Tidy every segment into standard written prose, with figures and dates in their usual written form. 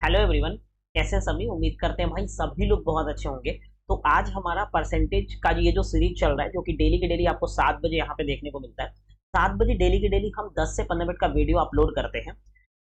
Hello everyone, कैसे हैं सभी। उम्मीद करते हैं भाई सभी लोग बहुत अच्छे होंगे। तो आज हमारा परसेंटेज का ये जो सीरीज चल रहा है, जो कि डेली के डेली आपको 7 बजे यहाँ पे देखने को मिलता है। 7 बजे डेली के डेली हम 10 से 15 मिनट का वीडियो अपलोड करते हैं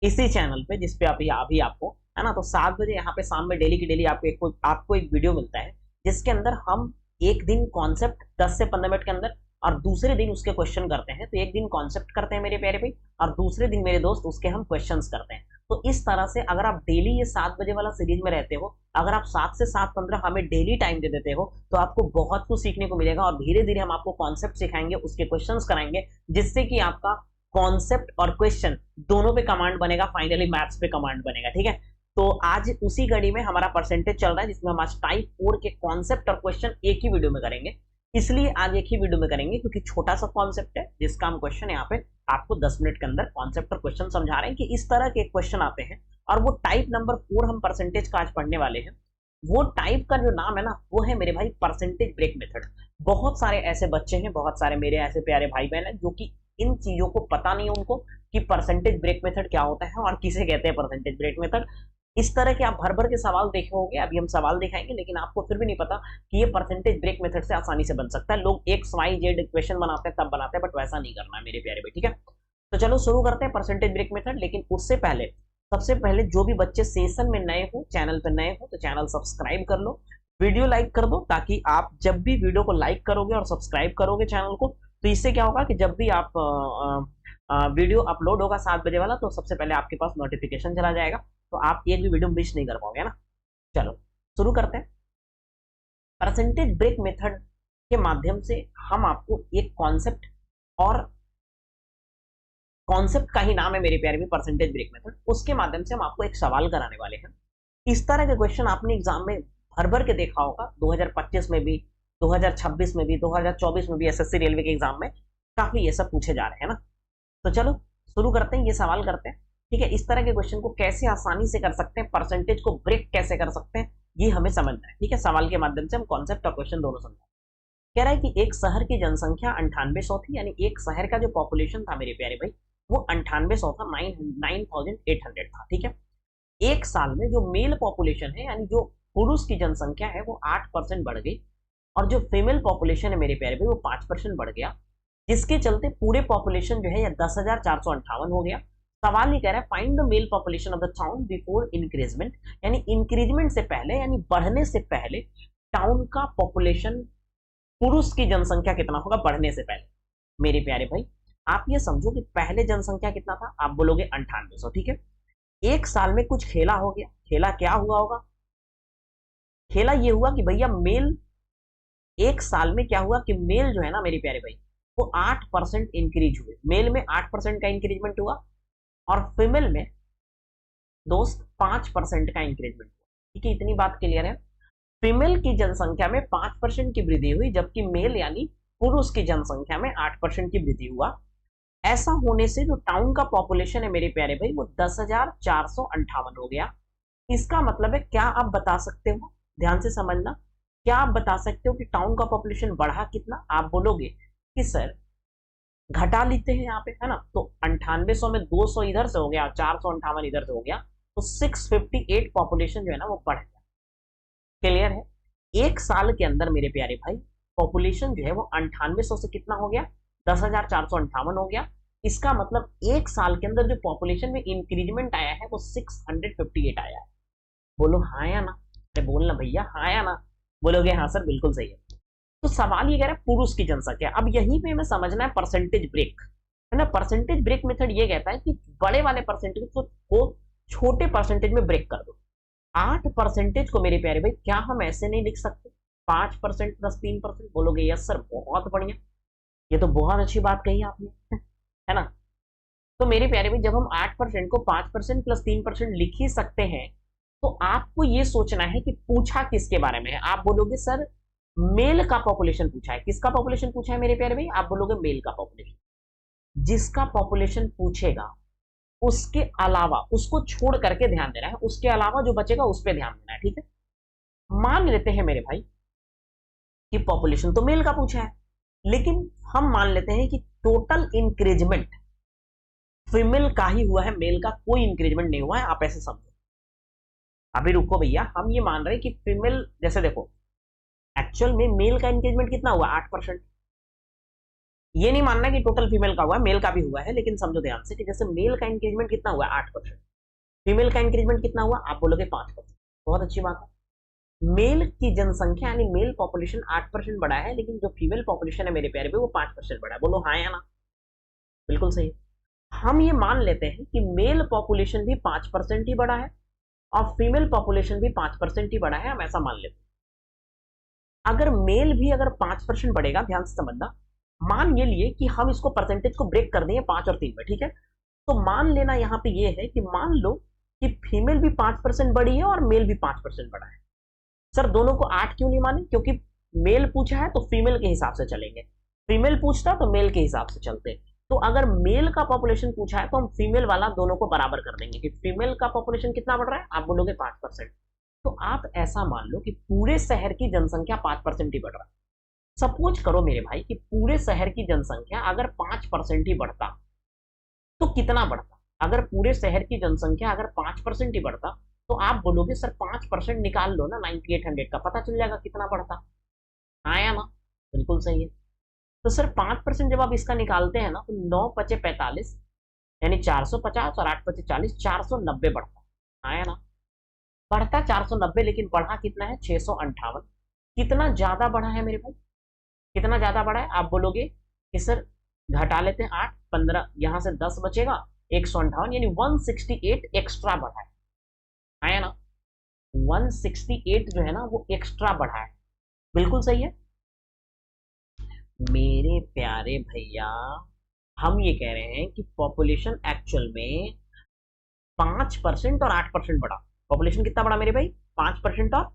इसी चैनल पे, जिसपे अभी आपको है ना। तो 7 बजे यहाँ पे शाम में डेली की डेली आपको एक वीडियो मिलता है, जिसके अंदर हम एक दिन कॉन्सेप्ट 10 से 15 मिनट के अंदर और दूसरे दिन उसके क्वेश्चन करते हैं। तो एक दिन कॉन्सेप्ट करते हैं मेरे प्यारे भाई, और दूसरे दिन मेरे दोस्त उसके हम क्वेश्चंस करते हैं। तो इस तरह से अगर आप डेली ये 7 बजे वाला सीरीज में रहते हो, अगर आप 7 से 7:15 हमें डेली टाइम दे देते हो, तो आपको बहुत कुछ सीखने को मिलेगा। और धीरे धीरे हम आपको कॉन्सेप्ट सिखाएंगे, उसके क्वेश्चंस कराएंगे, जिससे कि आपका कॉन्सेप्ट और क्वेश्चन दोनों पे कमांड बनेगा, फाइनली मैथ्स पे कमांड बनेगा। ठीक है, तो आज उसी घड़ी में हमारा परसेंटेज चल रहा है, जिसमें हम आज टाइप 4 के कॉन्सेप्ट और क्वेश्चन एक ही वीडियो में करेंगे। इसलिए आज एक ही वीडियो में करेंगे क्योंकि छोटा सा कॉन्सेप्ट है, जिसका हम क्वेश्चन यहाँ पे आपको 10 मिनट के अंदर कॉन्सेप्ट और क्वेश्चन समझा रहे हैं कि इस तरह के क्वेश्चन आते हैं। और वो टाइप नंबर 4 हम परसेंटेज का आज पढ़ने वाले हैं। वो टाइप का जो नाम है ना, वो है मेरे भाई परसेंटेज ब्रेक मेथड। बहुत सारे ऐसे बच्चे हैं, बहुत सारे मेरे ऐसे प्यारे भाई बहन हैं, जो कि इन चीजों को पता नहीं है उनको कि परसेंटेज ब्रेक मेथड क्या होता है और किसे कहते हैं परसेंटेज ब्रेक मेथड। इस तरह के आप भर भर के सवाल देखे होंगे, अभी हम सवाल दिखाएंगे, लेकिन आपको फिर भी नहीं पता कि ये परसेंटेज ब्रेक मेथड से आसानी से बन सकता है। लोग एक्स वाई जेड इक्वेशन बनाते हैं तब बनाते हैं, बट वैसा नहीं करना है मेरे प्यारे भाई। ठीक है, तो चलो शुरू करते हैं परसेंटेज ब्रेक मेथड। लेकिन उससे पहले सबसे पहले जो भी बच्चे सेशन में नए हो, चैनल पर नए हो, तो चैनल सब्सक्राइब कर लो, वीडियो लाइक कर दो, ताकि आप जब भी वीडियो को लाइक करोगे और सब्सक्राइब करोगे चैनल को, तो इससे क्या होगा कि जब भी आप वीडियो अपलोड होगा 7 बजे वाला, तो सबसे पहले आपके पास नोटिफिकेशन चला जाएगा, तो आप एक भी वीडियो मिस नहीं कर पाओगे ना। चलो शुरू करते हैं। परसेंटेज ब्रेक मेथड के माध्यम से हम आपको एक कॉन्सेप्ट, और कॉन्सेप्ट का ही नाम है मेरे प्यारे में परसेंटेज ब्रेक मेथड, उसके माध्यम से हम आपको एक सवाल कराने वाले हैं। इस तरह के क्वेश्चन आपने एग्जाम में भर भर के देखा होगा, 2025 में भी, 2026 में भी, 2024 में भी एसएससी रेलवे के एग्जाम में काफी ये सब पूछे जा रहे हैं ना। तो चलो शुरू करते हैं, ये सवाल करते हैं। ठीक है, इस तरह के क्वेश्चन को कैसे आसानी से कर सकते हैं, परसेंटेज को ब्रेक कैसे कर सकते हैं, ये हमें समझना है। ठीक है, सवाल के माध्यम से हम कॉन्सेप्ट और क्वेश्चन दोनों समझें। कह रहा है कि एक शहर की जनसंख्या 9800 थी, यानी एक शहर का जो पॉपुलेशन था मेरे प्यारे भाई, वो 9800 था, 9800 था। ठीक है, एक साल में जो मेल पॉपुलेशन है, यानी जो पुरुष की जनसंख्या है, वो 8% बढ़ गई, और जो फीमेल पॉपुलेशन है मेरे प्यारे भाई, वो 5% बढ़ गया, जिसके चलते पूरे पॉपुलेशन जो है यह 10,458 हो गया। सवाल ये कह रहा है find the mail population of the town before increment, यानी इंक्रीजमेंट से पहले, यानी बढ़ने से पहले टाउन का पॉपुलेशन, पुरुष की जनसंख्या कितना होगा बढ़ने से पहले। मेरे प्यारे भाई आप ये समझो कि पहले जनसंख्या कितना था, आप बोलोगे 9800। ठीक है, एक साल में कुछ खेला हो गया। खेला क्या हुआ होगा? खेला ये हुआ कि भैया मेल, एक साल में क्या हुआ कि मेल जो है ना मेरे प्यारे भाई, वो 8% इंक्रीज हुए। मेल में 8% का इंक्रीजमेंट हुआ, और फीमेल में दोस्त 5% का इंक्रीजमेंट हुआ। ठीक है, इतनी बात क्लियर है। फीमेल की जनसंख्या में 5% की वृद्धि हुई, जबकि मेल यानी पुरुष की जनसंख्या में 8% की वृद्धि हुआ। ऐसा होने से जो टाउन का पॉपुलेशन है मेरे प्यारे भाई, वो 10,458 हो गया। इसका मतलब है, क्या आप बता सकते हो, ध्यान से समझना, क्या आप बता सकते हो कि टाउन का पॉपुलेशन बढ़ा कितना? आप बोलोगे कि सर घटा लेते हैं यहाँ पे, है ना, तो 9800 में 200 इधर से हो गया, 458 इधर से हो गया, तो 658 पॉपुलेशन जो है ना वो बढ़ गया। क्लियर है? एक साल के अंदर मेरे प्यारे भाई पॉपुलेशन जो है वो 9800 से कितना हो गया, 10,458 हो गया। इसका मतलब एक साल के अंदर जो पॉपुलेशन में इंक्रीजमेंट आया है वो 658 आया है। बोलो हाँ या ना? अरे बोलना भैया हाँ या ना। बोलोगे हाँ सर बिल्कुल सही है। तो सवाल ये कह रहा है पुरुष की जनसंख्या। अब यहीं पे हमें समझना है परसेंटेज ब्रेक, है ना। परसेंटेज ब्रेक मेथड ये कहता है कि बड़े वाले परसेंटेज को छोटे परसेंटेज में ब्रेक कर दो। 8% को मेरे प्यारे भाई क्या हम ऐसे नहीं लिख सकते, 5% प्लस 3%? बोलोगे यस सर बहुत बढ़िया, ये तो बहुत अच्छी बात कही आपने, है ना। तो मेरे प्यारे भाई जब हम 8% को 5% प्लस 3% लिख ही सकते हैं, तो आपको ये सोचना है कि पूछा किसके बारे में है। आप बोलोगे सर मेल का पॉपुलेशन पूछा है। किसका पॉपुलेशन पूछा है मेरे प्यारे भाई? आप बोलोगे मेल का पॉपुलेशन। जिसका पॉपुलेशन पूछेगा उसके अलावा, उसको छोड़ करके ध्यान देना है, उसके अलावा जो बचेगा उस पर ध्यान देना है। ठीक है, मान लेते हैं मेरे भाई कि पॉपुलेशन तो मेल का पूछा है, लेकिन हम मान लेते हैं कि टोटल इंक्रीजमेंट फीमेल का ही हुआ है, मेल का कोई इंक्रीजमेंट नहीं हुआ है। आप ऐसे समझो, अभी रुको भैया, हम ये मान रहे हैं कि फीमेल, जैसे देखो एक्चुअल में मेल का एंगेजमेंट कितना हुआ 8%। ये नहीं मानना कि टोटल फीमेल का हुआ है, मेल का भी हुआ है, लेकिन समझो ध्यान से कि जैसे मेल का इंक्रीजमेंट कितना हुआ 8%, फीमेल का इंक्रीजमेंट कितना हुआ, आप बोलोगे 5%। बहुत अच्छी बात है। मेल की जनसंख्या यानी मेल पॉपुलेशन 8% बढ़ा है, लेकिन जो फीमेल पॉपुलेशन है मेरे प्यारे पे वो 5% बढ़ा है। बोलो हाँ या ना? बिल्कुल सही। हम ये मान लेते हैं कि मेल पॉपुलेशन भी 5% ही बढ़ा है और फीमेल पॉपुलेशन भी 5% ही बढ़ा है, हम ऐसा मान लेते हैं। अगर मेल भी अगर 5% बढ़ेगा, ध्यान से समझना, मान ये लिए कि हम इसको परसेंटेज को ब्रेक कर देंगे 5 और 3 में, ठीक है? तो मान लेना यहाँ पे ये है कि मान लो कि फीमेल भी 5% बढ़ी है और मेल भी 5% बढ़ा है। सर दोनों को 8 क्यों नहीं माने? क्योंकि मेल पूछा है तो फीमेल के हिसाब से चलेंगे, फीमेल पूछता तो मेल के हिसाब से चलते। तो अगर मेल का पॉपुलेशन पूछा है तो हम फीमेल वाला दोनों को बराबर कर देंगे कि फीमेल का पॉपुलेशन कितना बढ़ रहा है, आप बोलोगे 5%। तो आप ऐसा मान लो कि पूरे शहर की जनसंख्या 5% ही बढ़ रहा है। सपोज करो मेरे भाई कि पूरे शहर की जनसंख्या अगर 5% ही बढ़ता तो कितना बढ़ता? अगर पूरे शहर की जनसंख्या अगर 5% ही बढ़ता तो आप बोलोगे सर 5% निकाल लो ना 9800 का, पता चल जाएगा कितना बढ़ता। आया ना? बिल्कुल सही है। तो सर 5% जब आप इसका निकालते हैं ना तो 9 पचे 45 यानी 450 और 8 पचे 40, 490 बढ़ता। आया ना? बढ़ता 490, लेकिन बढ़ा कितना है 658। कितना ज्यादा बढ़ा है मेरे भाई? कितना ज्यादा बढ़ा है? आप बोलोगे कि सर घटा लेते हैं 8 15, यहां से 10 बचेगा, 158 यानी 168 एक्स्ट्रा बढ़ा है। आया ना? 168 जो है ना वो एक्स्ट्रा बढ़ा है। बिल्कुल सही है मेरे प्यारे भैया। हम ये कह रहे हैं कि पॉपुलेशन एक्चुअल में 5% और 8% बढ़ा। पॉपुलेशन कितना बढ़ा मेरे भाई? 5% और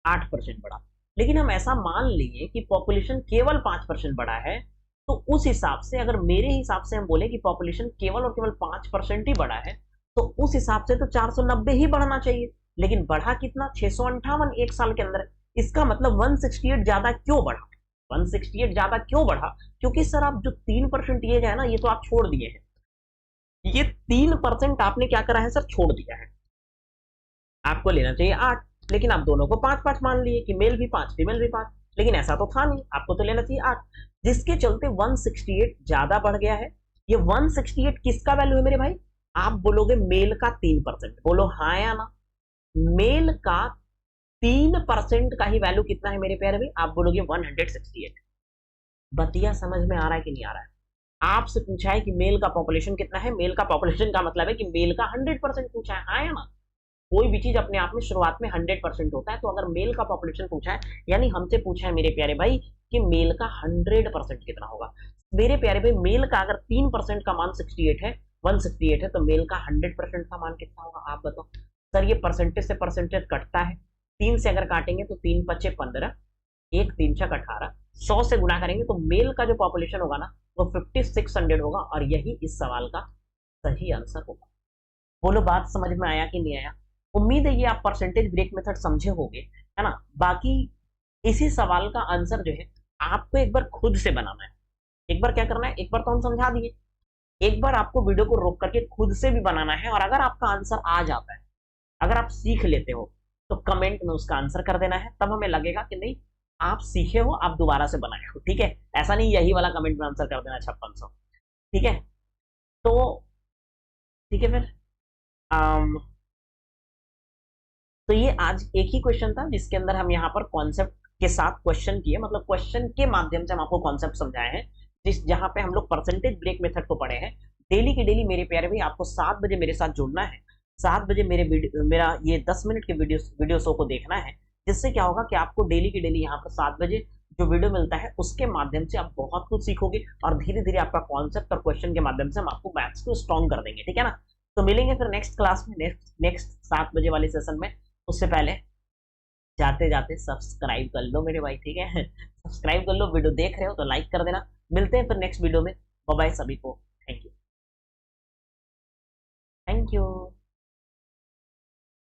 8% बढ़ा। लेकिन हम ऐसा मान लिए कि पॉपुलेशन केवल 5% बढ़ा है, तो उस हिसाब से अगर मेरे हिसाब से हम बोले कि पॉपुलेशन केवल और केवल 5% ही बढ़ा है, तो उस हिसाब से तो 490 ही बढ़ना चाहिए। लेकिन बढ़ा कितना? 658 एक साल के अंदर। इसका मतलब 168 ज्यादा क्यों बढ़ा? 168 ज्यादा क्यों बढ़ा? क्योंकि सर आप जो 3% ये है ना, ये तो आप छोड़ दिए हैं। ये 3% आपने क्या करा है सर? छोड़ दिया है। आपको लेना चाहिए 8, लेकिन आप दोनों को 5-5 मान लिए कि मेल भी 5 फीमेल भी 5, लेकिन ऐसा तो था नहीं, आपको तो लेना चाहिए 8, जिसके चलते 168 ज्यादा बढ़ गया है। ये 168 किसका वैल्यू है मेरे भाई? आप बोलोगे मेल का 3%। बोलो हाँ या ना? मेल का 3% का ही वैल्यू कितना है मेरे प्यारे भाई? आप बोलोगे 168। बतिया समझ में आ रहा है कि नहीं आ रहा है? आपसे पूछा है कि मेल का पॉपुलेशन कितना है, मेल का पॉपुलेशन का मतलब है कि मेल का 100% पूछा है। हाँ या ना? कोई भी चीज अपने आप में शुरुआत में 100% होता है, तो अगर मेल का पॉपुलेशन पूछा है यानी हमसे पूछा है मेरे प्यारे भाई कि मेल का 100% कितना होगा। मेरे प्यारे भाई मेल का अगर 3% का मान 68 है, 168 है, तो मेल का 100% का मान कितना होगा आप बताओ? सर ये परसेंटेज से परसेंटेज कटता है, 3 से अगर काटेंगे तो 3 पचे 15, 1 3 छक 18, 100 से गुणा करेंगे तो मेल का जो पॉपुलेशन होगा ना वो 5600 होगा, और यही इस सवाल का सही आंसर होगा। बोलो बात समझ में आया कि नहीं आया? उम्मीद है ये आप परसेंटेज ब्रेक मेथड समझे होंगे, है ना? बाकी इसी सवाल का आंसर जो है आपको एक बार खुद से बनाना है। एक बार क्या करना है, एक बार तो हम समझा दिए, एक बार आपको वीडियो को रोक करके खुद से भी बनाना है, और अगर आपका आंसर आ जाता है, अगर आप सीख लेते हो, तो कमेंट में उसका आंसर कर देना है। तब हमें लगेगा कि नहीं आप सीखे हो, आप दोबारा से बनाए हो। ठीक है? ऐसा नहीं यही वाला कमेंट में आंसर कर देना 5600। ठीक है? तो ठीक है फिर। तो ये आज एक ही क्वेश्चन था जिसके अंदर हम यहाँ पर कॉन्सेप्ट के साथ क्वेश्चन किए, मतलब क्वेश्चन के माध्यम से हम आपको कॉन्सेप्ट समझाए हैं, जिस जहां पे हम लोग परसेंटेज ब्रेक मेथड को पढ़े हैं। डेली की डेली मेरे प्यारे भाई आपको 7 बजे मेरे साथ जुड़ना है। 7 बजे मेरा ये 10 मिनट के वीडियो शो को देखना है, जिससे क्या होगा कि आपको डेली की डेली यहाँ पर 7 बजे जो वीडियो मिलता है उसके माध्यम से आप बहुत कुछ सीखोगे, और धीरे धीरे आपका कॉन्सेप्ट और क्वेश्चन के माध्यम से हम आपको मैथ्स को स्ट्रॉन्ग कर देंगे। ठीक है ना? तो मिलेंगे फिर नेक्स्ट क्लास में, नेक्स्ट 7 बजे वाले सेशन में। उससे पहले जाते जाते सब्सक्राइब कर लो मेरे भाई। ठीक है? सब्सक्राइब कर लो, वीडियो देख रहे हो तो लाइक कर देना। मिलते हैं फिर नेक्स्ट वीडियो में। बाय बाय सभी को। Thank you. Thank you.